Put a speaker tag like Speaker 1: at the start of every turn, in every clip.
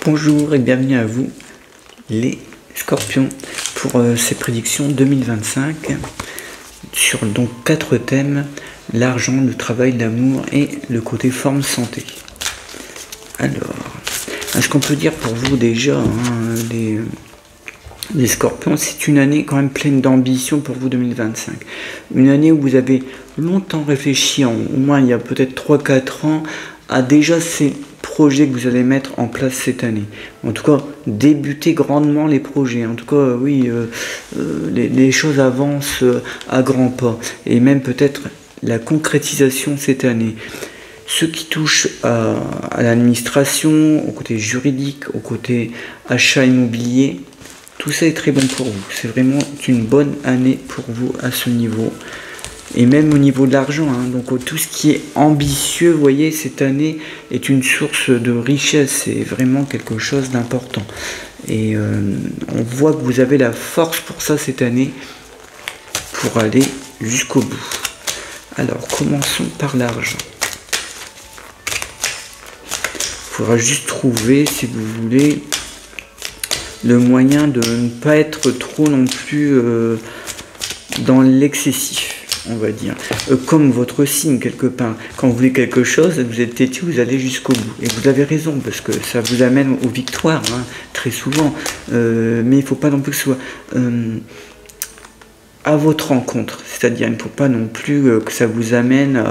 Speaker 1: Bonjour et bienvenue à vous les scorpions pour ces prédictions 2025 sur donc 4 thèmes: l'argent, le travail, l'amour et le côté forme santé. Alors, ce qu'on peut dire pour vous déjà, les scorpions, c'est une année quand même pleine d'ambition pour vous 2025. Une année où vous avez longtemps réfléchi, au moins il y a peut-être 3-4 ans, à déjà ces projets que vous allez mettre en place cette année. En tout cas, débutez grandement les projets. En tout cas, oui, les choses avancent à grands pas. Et même peut-être la concrétisation cette année. Ce qui touche à l'administration, au côté juridique, au côté achat immobilier, tout ça est très bon pour vous. C'est vraiment une bonne année pour vous à ce niveau. Et même au niveau de l'argent, donc tout ce qui est ambitieux, vous voyez, cette année est une source de richesse, c'est vraiment quelque chose d'important. Et on voit que vous avez la force pour ça cette année, pour aller jusqu'au bout. Alors, commençons par l'argent. Il faudra juste trouver, si vous voulez, le moyen de ne pas être trop non plus dans l'excessif. On va dire, comme votre signe quelque part. Quand vous voulez quelque chose, vous êtes têtu, vous allez jusqu'au bout. Et vous avez raison, parce que ça vous amène aux victoires, très souvent. Mais il ne faut pas non plus que ce soit à votre rencontre. C'est-à-dire, il ne faut pas non plus que ça vous amène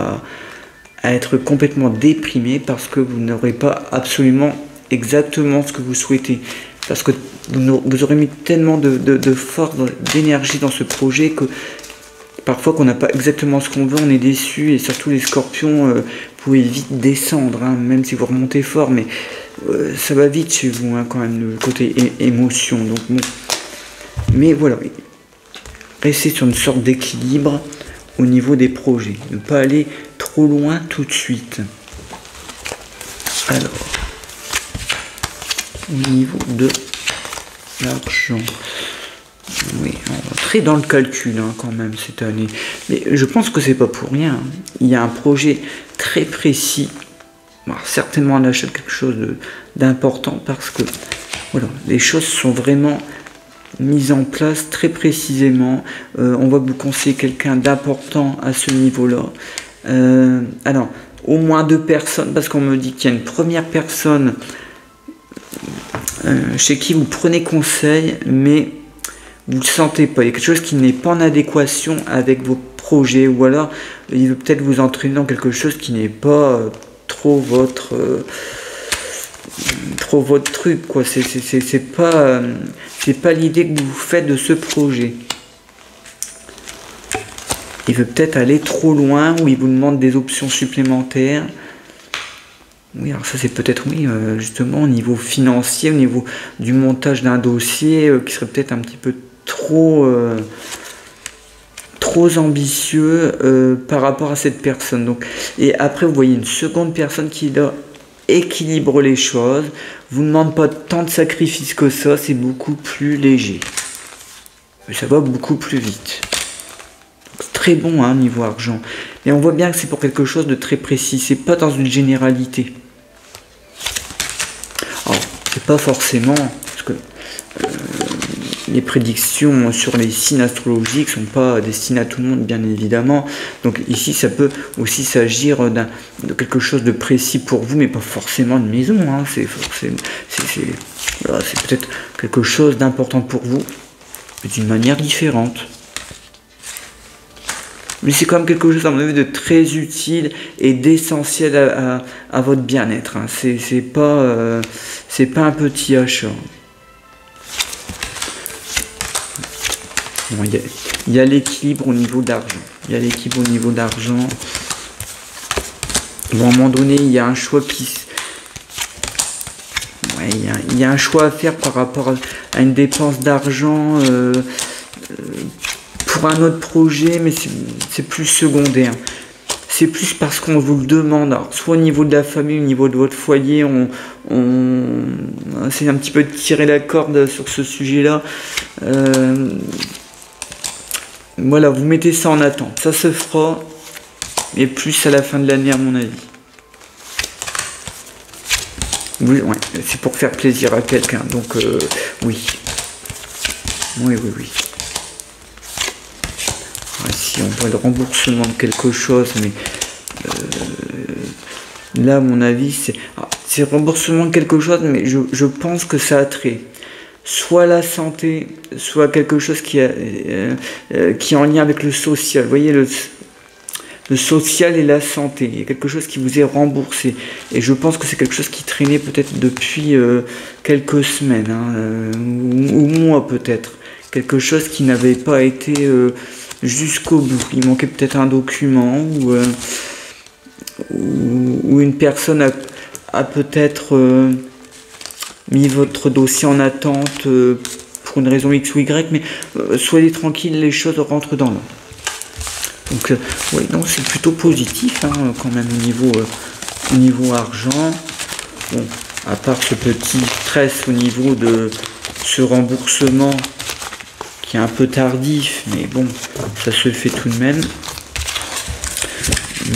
Speaker 1: à être complètement déprimé parce que vous n'aurez pas absolument exactement ce que vous souhaitez. Parce que vous aurez mis tellement de force, d'énergie dans ce projet que parfois qu'on n'a pas exactement ce qu'on veut, on est déçu. Et surtout les scorpions, vous pouvez vite descendre, même si vous remontez fort, mais ça va vite chez vous, quand même, le côté émotion. Donc, bon. Mais voilà, restez sur une sorte d'équilibre au niveau des projets. Ne pas aller trop loin tout de suite. Alors, au niveau de l'argent. Oui, très dans le calcul quand même cette année. Mais je pense que c'est pas pour rien. Il y a un projet très précis. Alors, certainement un achat de quelque chose d'important parce que voilà, les choses sont vraiment mises en place très précisément. On va vous conseiller quelqu'un d'important à ce niveau-là. Alors, au moins 2 personnes, parce qu'on me dit qu'il y a une première personne chez qui vous prenez conseil, mais vous ne le sentez pas, il y a quelque chose qui n'est pas en adéquation avec vos projets, ou alors il veut peut-être vous entraîner dans quelque chose qui n'est pas trop votre truc, quoi. C'est pas l'idée que vous faites de ce projet. Il veut peut-être aller trop loin, ou il vous demande des options supplémentaires. Oui, alors ça c'est peut-être, oui, justement au niveau financier, au niveau du montage d'un dossier qui serait peut-être un petit peu trop ambitieux par rapport à cette personne. Donc, et après vous voyez une seconde personne qui là équilibre les choses, vous ne demande pas tant de sacrifices que ça, c'est beaucoup plus léger. Ça va beaucoup plus vite. C'est très bon niveau argent. Mais on voit bien que c'est pour quelque chose de très précis, c'est pas dans une généralité. Alors, c'est pas forcément, parce que les prédictions sur les signes astrologiques ne sont pas destinées à tout le monde, bien évidemment. Donc ici, ça peut aussi s'agir de quelque chose de précis pour vous, mais pas forcément une maison. C'est peut-être quelque chose d'important pour vous, mais d'une manière différente. Mais c'est quand même quelque chose, à mon avis, de très utile et d'essentiel à votre bien-être. C'est pas un petit achat. Bon, il y a l'équilibre au niveau d'argent. Il y a l'équilibre au niveau d'argent. Bon, à un moment donné, il y a un choix qui... Ouais, il y a un choix à faire par rapport à une dépense d'argent pour un autre projet, mais c'est plus secondaire. C'est plus parce qu'on vous le demande. Alors, soit au niveau de la famille, au niveau de votre foyer, c'est un petit peu de tirer la corde sur ce sujet-là. Voilà, vous mettez ça en attente. Ça se fera, mais plus à la fin de l'année, à mon avis. Ouais, c'est pour faire plaisir à quelqu'un, donc oui. Oui. Ouais, si on voit le remboursement de quelque chose, mais là, à mon avis, c'est remboursement de quelque chose, mais je pense que ça a trait soit la santé, soit quelque chose qui est en lien avec le social. Vous voyez, le social et la santé. Il y a quelque chose qui vous est remboursé. Et je pense que c'est quelque chose qui traînait peut-être depuis quelques semaines, hein, ou mois peut-être. Quelque chose qui n'avait pas été jusqu'au bout. Il manquait peut-être un document ou une personne a peut-être mis votre dossier en attente pour une raison X ou Y, mais soyez tranquille, les choses rentrent dans l'ordre. Donc oui, non, c'est plutôt positif hein, quand même au niveau argent. Bon, à part ce petit stress au niveau de ce remboursement qui est un peu tardif, mais bon, ça se fait tout de même.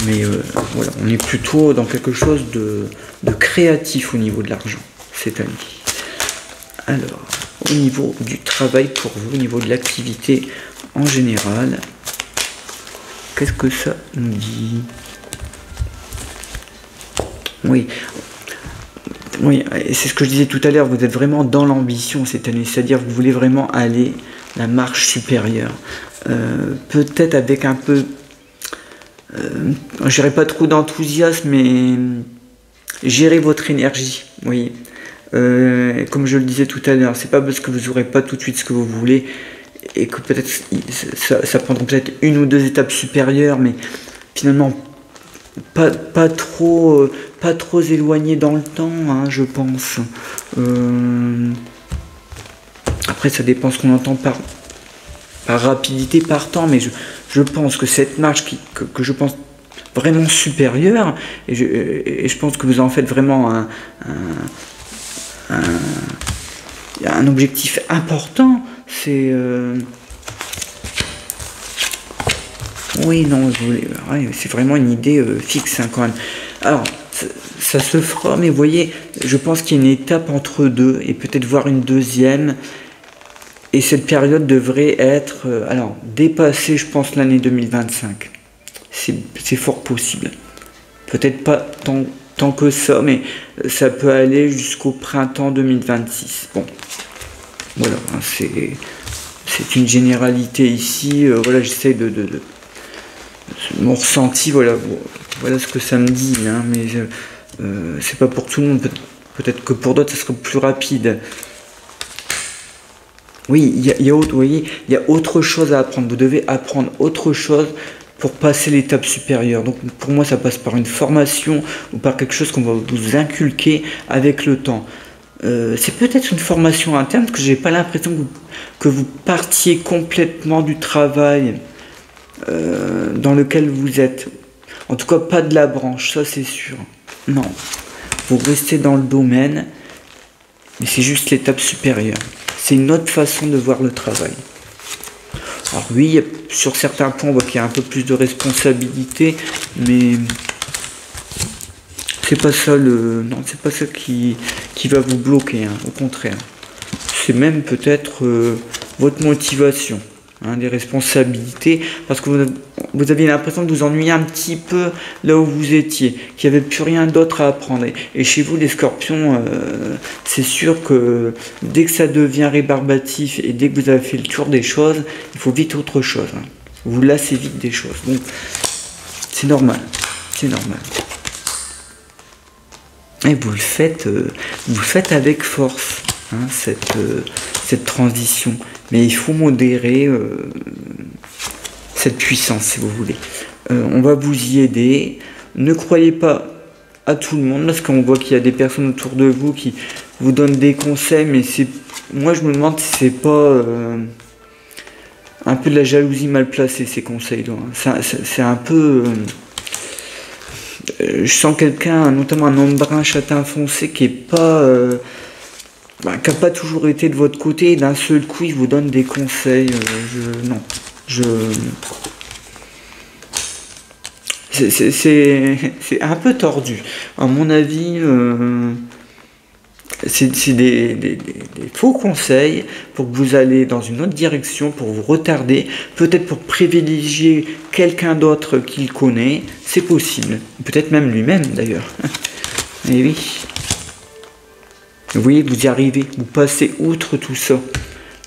Speaker 1: Mais voilà, on est plutôt dans quelque chose de créatif au niveau de l'argent cette année. Alors, au niveau du travail pour vous, au niveau de l'activité en général, qu'est-ce que ça nous dit? Oui, c'est ce que je disais tout à l'heure, vous êtes vraiment dans l'ambition cette année, c'est-à-dire que vous voulez vraiment aller la marche supérieure. Peut-être avec un peu, je dirais pas trop d'enthousiasme, mais gérer votre énergie, vous voyez. Comme je le disais tout à l'heure, c'est pas parce que vous n'aurez pas tout de suite ce que vous voulez et que peut-être ça prendra peut-être une ou deux étapes supérieures, mais finalement pas trop éloigné dans le temps, hein, je pense. Après, ça dépend ce qu'on entend par rapidité, par temps, mais je pense que cette marche que je pense vraiment supérieure, et je pense que vous en faites vraiment un objectif important, c'est oui, non, ouais, c'est vraiment une idée fixe hein, quand même. Alors, ça se fera, mais vous voyez, je pense qu'il y a une étape entre deux, et peut-être voir une deuxième, et cette période devrait être, alors, dépassée, je pense, l'année 2025. C'est fort possible. Peut-être pas tant que ça, mais ça peut aller jusqu'au printemps 2026. Bon, voilà, hein, c'est une généralité ici, voilà, j'essaie de mon ressenti, voilà ce que ça me dit, hein, mais c'est pas pour tout le monde, peut-être que pour d'autres ça sera plus rapide. Oui, il y a autre chose à apprendre, vous devez apprendre autre chose pour passer l'étape supérieure. Donc pour moi ça passe par une formation ou par quelque chose qu'on va vous inculquer avec le temps. C'est peut-être une formation interne, parce que j'ai pas l'impression que vous partiez complètement du travail dans lequel vous êtes. En tout cas, pas de la branche, ça c'est sûr. Non, vous restez dans le domaine, mais c'est juste l'étape supérieure. C'est une autre façon de voir le travail. Alors oui, sur certains points, on voit qu'il y a un peu plus de responsabilité, mais c'est pas ça non, c'est pas ça qui va vous bloquer, hein, au contraire. C'est même peut-être votre motivation. Hein, des responsabilités, parce que vous aviez l'impression que vous ennuyez un petit peu là où vous étiez, qu'il n'y avait plus rien d'autre à apprendre. Et chez vous, les scorpions, c'est sûr que dès que ça devient rébarbatif et dès que vous avez fait le tour des choses, il faut vite autre chose. Hein. Vous lassez vite des choses. Donc, c'est normal. C'est normal. Et vous le faites avec force, hein, cette transition. Mais il faut modérer cette puissance, si vous voulez. On va vous y aider. Ne croyez pas à tout le monde, parce qu'on voit qu'il y a des personnes autour de vous qui vous donnent des conseils, mais moi je me demande si c'est pas un peu de la jalousie mal placée, ces conseils-là. C'est un peu... je sens quelqu'un, notamment un homme brun châtain foncé, qui est pas... qui n'a pas toujours été de votre côté, et d'un seul coup il vous donne des conseils. C'est un peu tordu. À mon avis, C'est des faux conseils pour que vous allez dans une autre direction, pour vous retarder, peut-être pour privilégier quelqu'un d'autre qu'il connaît, c'est possible. Peut-être même lui-même d'ailleurs. Et oui. Vous voyez, vous y arrivez, vous passez outre tout ça.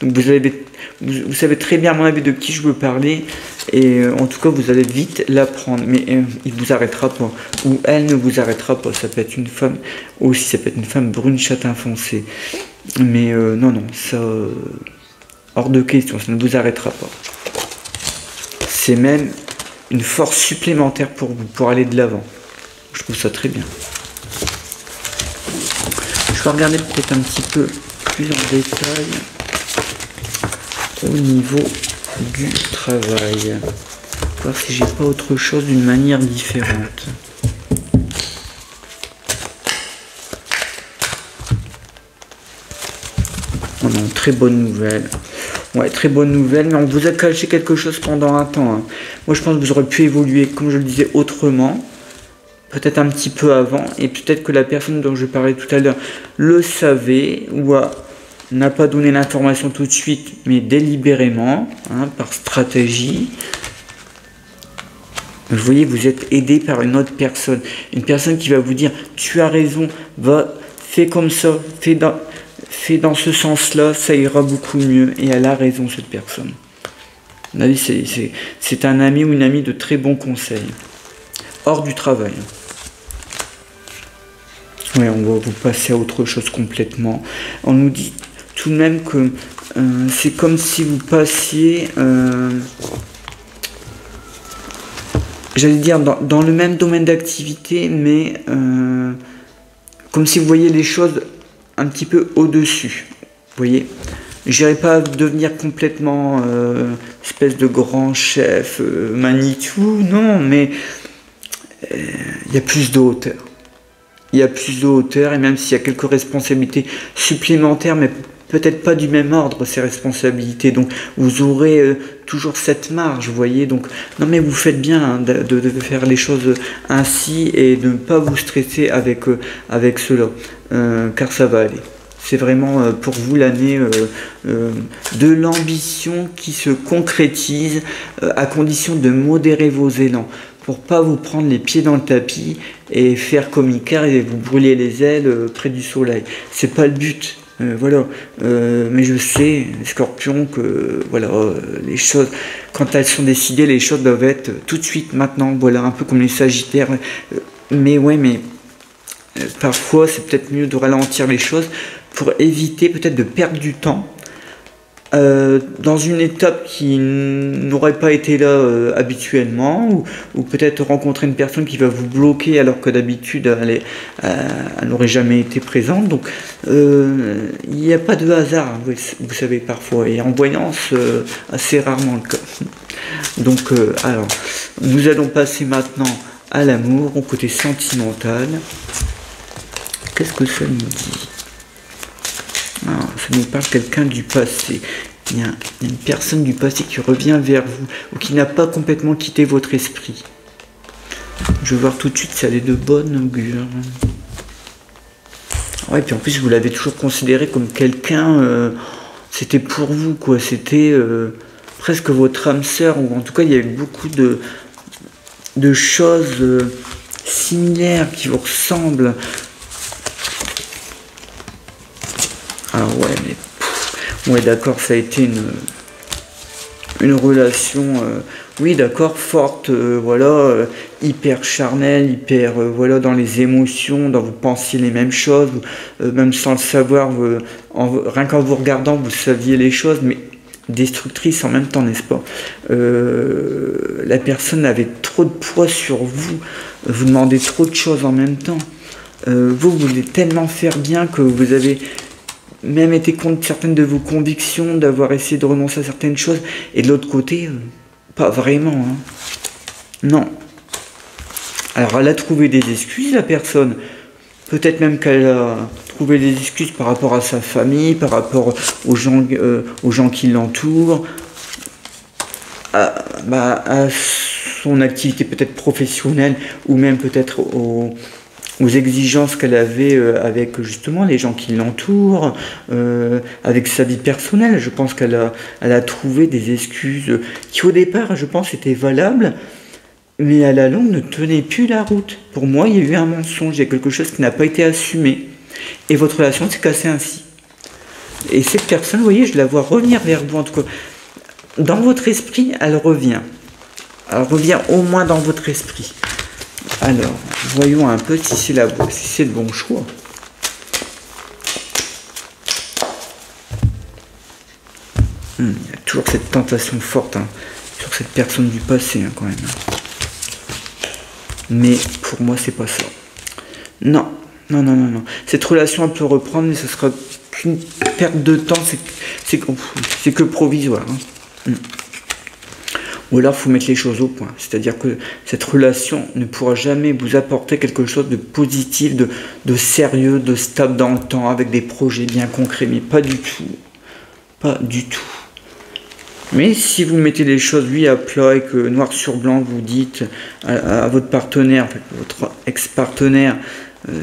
Speaker 1: Donc vous savez très bien à mon avis de qui je veux parler, et en tout cas vous allez vite l'apprendre, mais il ne vous arrêtera pas, ou elle ne vous arrêtera pas. Ça peut être une femme aussi, ça peut être une femme brune châtain foncé, mais non, ça hors de question, ça ne vous arrêtera pas. C'est même une force supplémentaire pour vous, pour aller de l'avant. Je trouve ça très bien. Je vais regarder peut-être un petit peu plus en détail au niveau du travail, voir si j'ai pas autre chose d'une manière différente. Oh non, très bonne nouvelle. Ouais, très bonne nouvelle, mais on vous a caché quelque chose pendant un temps, hein. Moi je pense que vous aurez pu évoluer, comme je le disais, autrement, peut-être un petit peu avant, et peut-être que la personne dont je parlais tout à l'heure le savait, ou n'a pas donné l'information tout de suite, mais délibérément, hein, par stratégie. Vous voyez, vous êtes aidé par une autre personne. Une personne qui va vous dire, tu as raison, fais comme ça, fais dans ce sens-là, ça ira beaucoup mieux. Et elle a raison, cette personne. C'est un ami ou une amie de très bons conseils. Hors du travail. Oui, on va vous passer à autre chose complètement. On nous dit tout de même que c'est comme si vous passiez, j'allais dire, dans le même domaine d'activité, mais comme si vous voyez les choses un petit peu au-dessus. Vous voyez, je n'irai pas devenir complètement espèce de grand chef, Manitou, non, mais il y a plus de hauteur. Il y a plus de hauteur, et même s'il y a quelques responsabilités supplémentaires, mais peut-être pas du même ordre, ces responsabilités. Donc vous aurez toujours cette marge, vous voyez. Donc non, mais vous faites bien, hein, de faire les choses ainsi et de ne pas vous stresser avec cela, car ça va aller. C'est vraiment pour vous l'année de l'ambition qui se concrétise, à condition de modérer vos élans, pour pas vous prendre les pieds dans le tapis et faire comme Icare et vous brûler les ailes près du soleil. C'est pas le but. Voilà, mais je sais, les scorpions, que voilà, les choses, quand elles sont décidées, les choses doivent être tout de suite, maintenant, voilà, un peu comme les sagittaires. Mais ouais, mais parfois c'est peut-être mieux de ralentir les choses pour éviter peut-être de perdre du temps dans une étape qui n'aurait pas été là habituellement, ou peut-être rencontrer une personne qui va vous bloquer alors que d'habitude elle n'aurait jamais été présente. Donc il n'y a pas de hasard, vous savez, parfois, et en voyance assez rarement le cas. Donc alors nous allons passer maintenant à l'amour, au côté sentimental. Qu'est-ce que ça nous dit? Ça nous parle quelqu'un du passé. Il y a une personne du passé qui revient vers vous, ou qui n'a pas complètement quitté votre esprit. Je vais voir tout de suite si elle est de bonne augure. Ouais, puis en plus vous l'avez toujours considéré comme quelqu'un, c'était pour vous, quoi. C'était presque votre âme sœur, ou en tout cas il y a eu beaucoup de choses similaires qui vous ressemblent. Ah ouais, mais ouais, d'accord, ça a été une relation, oui, d'accord, forte, voilà, hyper charnelle, hyper, voilà, dans les émotions, dans vous pensiez les mêmes choses, même sans le savoir, rien qu'en vous regardant, vous saviez les choses, mais destructrice en même temps, n'est-ce pas? La personne avait trop de poids sur vous, vous demandez trop de choses en même temps. Vous voulez tellement faire bien que vous avez même été contre certaines de vos convictions, d'avoir essayé de renoncer à certaines choses, et de l'autre côté, pas vraiment, hein. Non. Alors elle a trouvé des excuses, la personne. Peut-être même qu'elle a trouvé des excuses par rapport à sa famille, par rapport aux gens qui l'entourent, à son activité peut-être professionnelle, ou même peut-être aux exigences qu'elle avait avec justement les gens qui l'entourent, avec sa vie personnelle. Je pense elle a trouvé des excuses qui au départ, je pense, étaient valables, mais à la longue ne tenaient plus la route. Pour moi, il y a eu un mensonge, il y a quelque chose qui n'a pas été assumé. Et votre relation s'est cassée ainsi. Et cette personne, vous voyez, je la vois revenir vers vous, en tout cas. Dans votre esprit, elle revient. Elle revient au moins dans votre esprit. Alors, voyons un peu si c'est le bon choix. Il y a toujours cette tentation forte sur cette personne du passé, quand même. Mais pour moi, c'est pas ça. Non. Cette relation, elle peut reprendre, mais ce sera qu'une perte de temps. C'est que provisoire. Ou alors, il faut mettre les choses au point. C'est-à-dire que cette relation ne pourra jamais vous apporter quelque chose de positif, de sérieux, de stable dans le temps, avec des projets bien concrets. Mais pas du tout. Pas du tout. Mais si vous mettez les choses, lui, à plat et que noir sur blanc, vous dites à votre partenaire, en fait, votre ex-partenaire,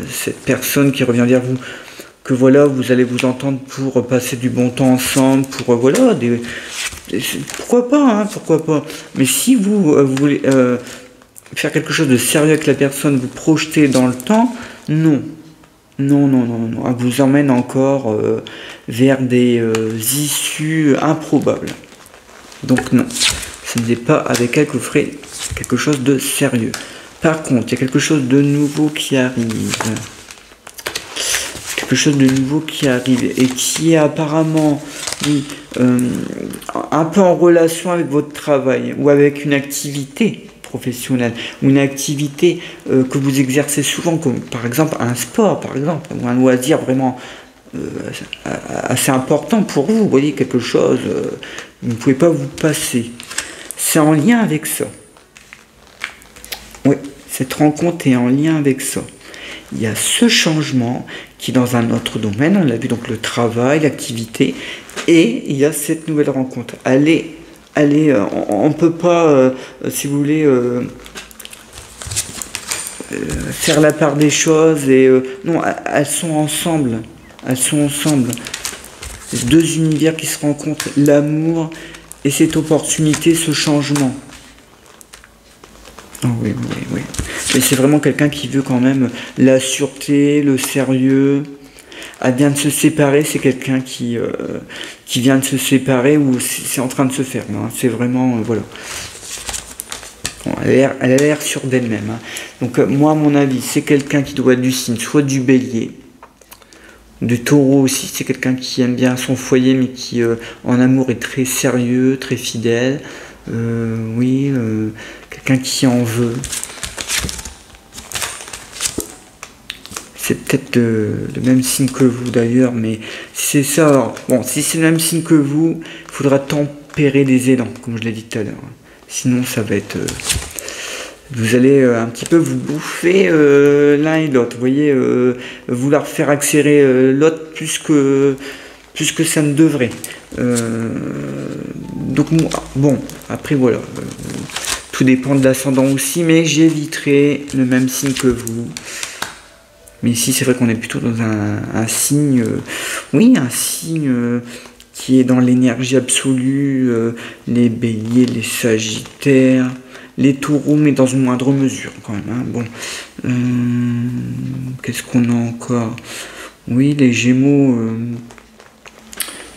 Speaker 1: cette personne qui revient vers vous, que voilà, vous allez vous entendre pour passer du bon temps ensemble, pour voilà, pourquoi pas. Mais si vous voulez faire quelque chose de sérieux avec la personne, vous projetez dans le temps, non. Elle vous emmène encore vers des issues improbables. Donc non, ce n'est pas avec elle que vous ferez quelque chose de sérieux. Par contre, il y a quelque chose de nouveau qui arrive. Quelque chose de nouveau qui arrive et qui est apparemment un peu en relation avec votre travail ou avec une activité professionnelle ou une activité que vous exercez souvent, comme par exemple un sport, par exemple, ou un loisir vraiment assez important pour vous. Vous voyez, quelque chose, vous ne pouvez pas vous passer. C'est en lien avec ça. Oui, cette rencontre est en lien avec ça. Il y a ce changement qui est dans un autre domaine, on l'a vu, donc le travail, l'activité, et il y a cette nouvelle rencontre. Allez, on ne peut pas, si vous voulez, faire la part des choses, et non, elles sont ensemble. C'est deux univers qui se rencontrent, l'amour et cette opportunité, ce changement. Oh oui. Mais c'est vraiment quelqu'un qui veut quand même la sûreté, le sérieux. Elle vient de se séparer, c'est quelqu'un qui vient de se séparer ou c'est en train de se faire. C'est vraiment, voilà. Bon, elle a l'air sûre d'elle-même. Donc moi, à mon avis, c'est quelqu'un qui doit être du signe, soit du bélier, du taureau aussi. C'est quelqu'un qui aime bien son foyer, mais qui en amour est très sérieux, très fidèle. Quelqu'un qui en veut. C'est peut-être le même signe que vous d'ailleurs, mais si c'est ça, alors, bon, si c'est le même signe que vous, il faudra tempérer les élans, comme je l'ai dit tout à l'heure. Sinon, ça va être... vous allez un petit peu vous bouffer l'un et l'autre, vous voyez, vouloir faire accélérer l'autre plus que ça ne devrait. Donc, bon, après voilà, tout dépend de l'ascendant aussi, mais j'éviterai le même signe que vous. Mais ici, c'est vrai qu'on est plutôt dans un signe, un signe qui est dans l'énergie absolue, les béliers, les sagittaires, les taureaux, mais dans une moindre mesure quand même. Bon, qu'est-ce qu'on a encore? Oui, les gémeaux,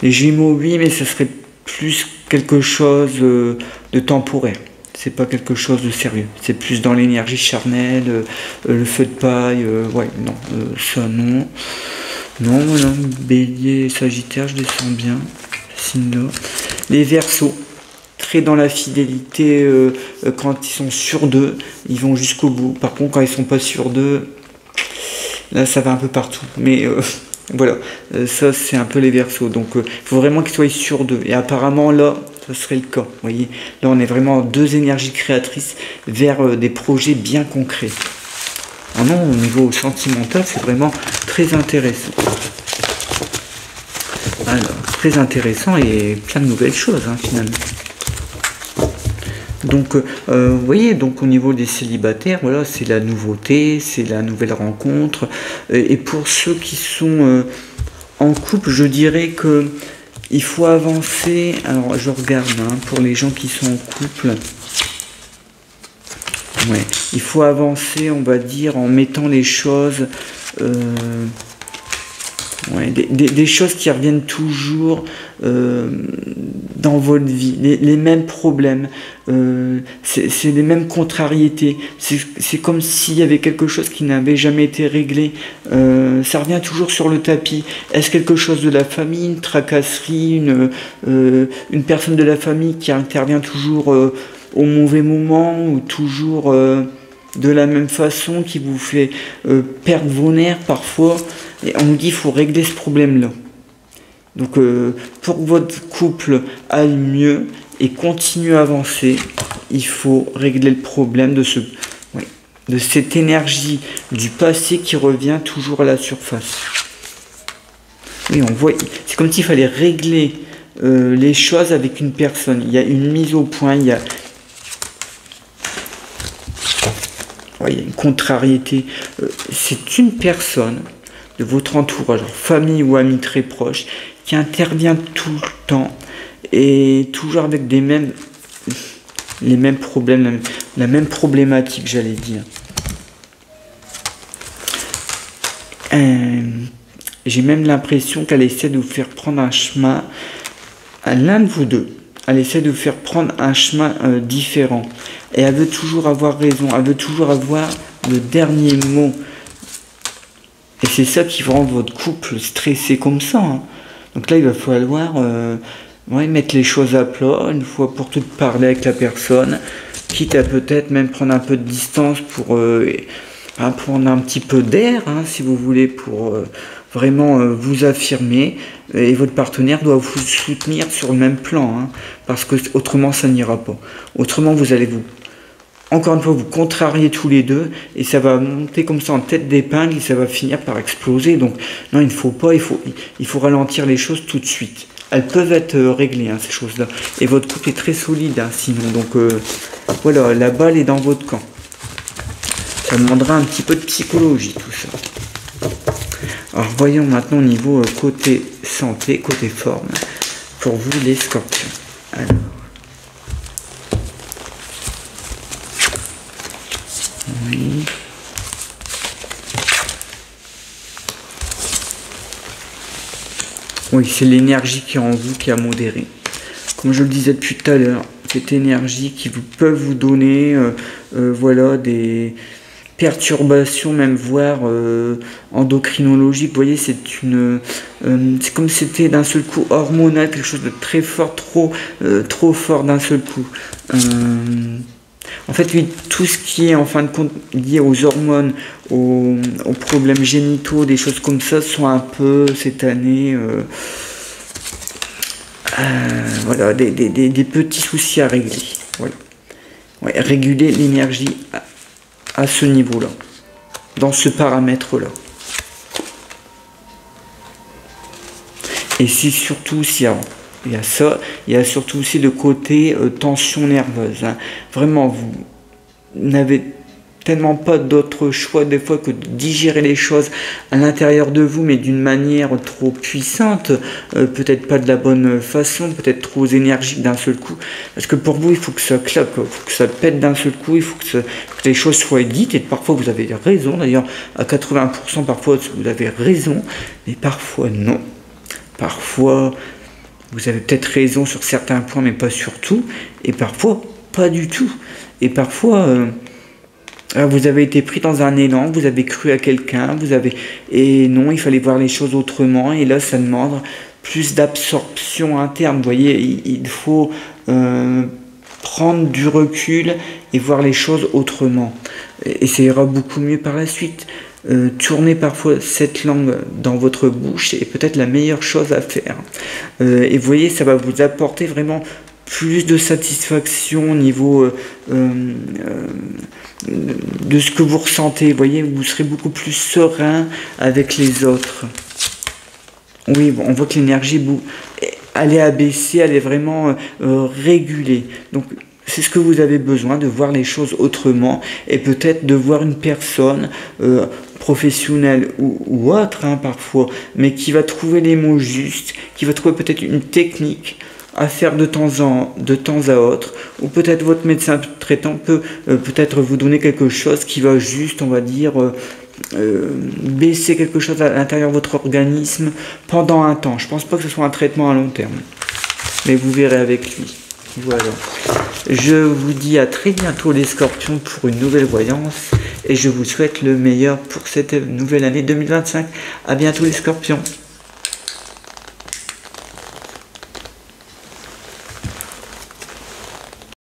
Speaker 1: oui, mais ça serait plus quelque chose de temporaire. C'est pas quelque chose de sérieux. C'est plus dans l'énergie charnelle, le feu de paille. Ça non. Non, bélier, sagittaire, je descends bien. Signe-là. Les verseaux, très dans la fidélité, quand ils sont sûrs d'eux, ils vont jusqu'au bout. Par contre, quand ils sont pas sûrs d'eux, là, ça va un peu partout. Mais voilà, ça, c'est un peu les verseaux. Donc, il faut vraiment qu'ils soient sûrs d'eux. Et apparemment, là, ce serait le cas. Vous voyez, là, on est vraiment deux énergies créatrices vers des projets bien concrets. Ah non, au niveau sentimental, c'est vraiment très intéressant. Alors, très intéressant et plein de nouvelles choses, finalement. Donc, vous voyez, donc au niveau des célibataires, voilà, c'est la nouveauté, c'est la nouvelle rencontre. Et pour ceux qui sont en couple, je dirais que il faut avancer. Alors, je regarde hein, pour les gens qui sont en couple. Ouais, il faut avancer, on va dire, en mettant les choses. Ouais, des choses qui reviennent toujours dans votre vie, les mêmes problèmes, c'est les mêmes contrariétés, c'est comme s'il y avait quelque chose qui n'avait jamais été réglé, ça revient toujours sur le tapis. Est-ce quelque chose de la famille, une tracasserie, une personne de la famille qui intervient toujours au mauvais moment ou toujours de la même façon, qui vous fait perdre vos nerfs parfois? Et on nous dit qu'il faut régler ce problème-là. Donc pour que votre couple aille mieux et continue à avancer, il faut régler le problème de cette énergie du passé qui revient toujours à la surface. Oui, on voit, c'est comme s'il fallait régler les choses avec une personne. Il y a une mise au point, il y a une contrariété. C'est une personne de votre entourage, famille ou ami très proche, qui intervient tout le temps et toujours avec les mêmes problèmes, la même problématique, j'allais dire. J'ai même l'impression qu'elle essaie de vous faire prendre un chemin à l'un de vous deux. Elle essaie de vous faire prendre un chemin différent. Et elle veut toujours avoir raison, elle veut toujours avoir le dernier mot. Et c'est ça qui rend votre couple stressé comme ça. Hein. Donc là, il va falloir mettre les choses à plat, une fois pour toutes parler avec la personne, quitte à peut-être même prendre un peu de distance pour prendre un petit peu d'air, hein, si vous voulez, pour vraiment vous affirmer. Et votre partenaire doit vous soutenir sur le même plan, hein, parce que autrement, ça n'ira pas. Autrement, vous allez encore une fois, vous contrariez tous les deux et ça va monter comme ça en tête d'épingle et ça va finir par exploser. Donc, non, il ne faut pas, il faut ralentir les choses tout de suite. Elles peuvent être réglées, hein, ces choses-là. Et votre couple est très solide, hein, sinon. Donc, voilà, la balle est dans votre camp. Ça demandera un petit peu de psychologie, tout ça. Alors, voyons maintenant au niveau côté santé, côté forme, pour vous les scorpions. Alors. Oui. Oui, c'est l'énergie qui est en vous qui a modéré. Comme je le disais depuis tout à l'heure, cette énergie qui peut vous donner voilà, des perturbations, même voire endocrinologiques. Vous voyez, c'est comme si c'était d'un seul coup hormonal, quelque chose de très fort, trop fort d'un seul coup. En fait, oui, tout ce qui est en fin de compte lié aux hormones, aux problèmes génitaux, des choses comme ça, sont un peu cette année, voilà, des petits soucis à régler. Voilà. Ouais, réguler l'énergie à ce niveau-là, dans ce paramètre-là. Et c'est surtout si il y a ça, il y a surtout aussi le côté tension nerveuse. Hein. Vraiment, vous n'avez tellement pas d'autre choix des fois que de digérer les choses à l'intérieur de vous, mais d'une manière trop puissante, peut-être pas de la bonne façon, peut-être trop énergique d'un seul coup. Parce que pour vous, il faut que ça claque, il faut que ça pète d'un seul coup, il faut que les choses soient dites, et parfois vous avez raison, d'ailleurs à 80% parfois vous avez raison, mais parfois non. Parfois, vous avez peut-être raison sur certains points, mais pas sur tout. Et parfois, pas du tout. Et parfois, vous avez été pris dans un élan, vous avez cru à quelqu'un, et non, il fallait voir les choses autrement. Et là, ça demande plus d'absorption interne. Vous voyez, il faut prendre du recul et voir les choses autrement. Et ça ira beaucoup mieux par la suite. Tournez parfois cette langue dans votre bouche, c'est peut-être la meilleure chose à faire. Et vous voyez, ça va vous apporter vraiment plus de satisfaction au niveau de ce que vous ressentez. Vous voyez, vous serez beaucoup plus serein avec les autres. Oui, on voit que l'énergie, elle est abaissée, elle est vraiment régulée. Donc, c'est ce que vous avez besoin, de voir les choses autrement et peut-être de voir une personne professionnelle ou autre parfois, mais qui va trouver les mots justes, qui va trouver peut-être une technique à faire de temps à autre, ou peut-être votre médecin traitant peut peut-être vous donner quelque chose qui va juste, on va dire, baisser quelque chose à l'intérieur de votre organisme pendant un temps. Je pense pas que ce soit un traitement à long terme, mais vous verrez avec lui. Voilà. Je vous dis à très bientôt les scorpions pour une nouvelle voyance et je vous souhaite le meilleur pour cette nouvelle année 2025. À bientôt les scorpions.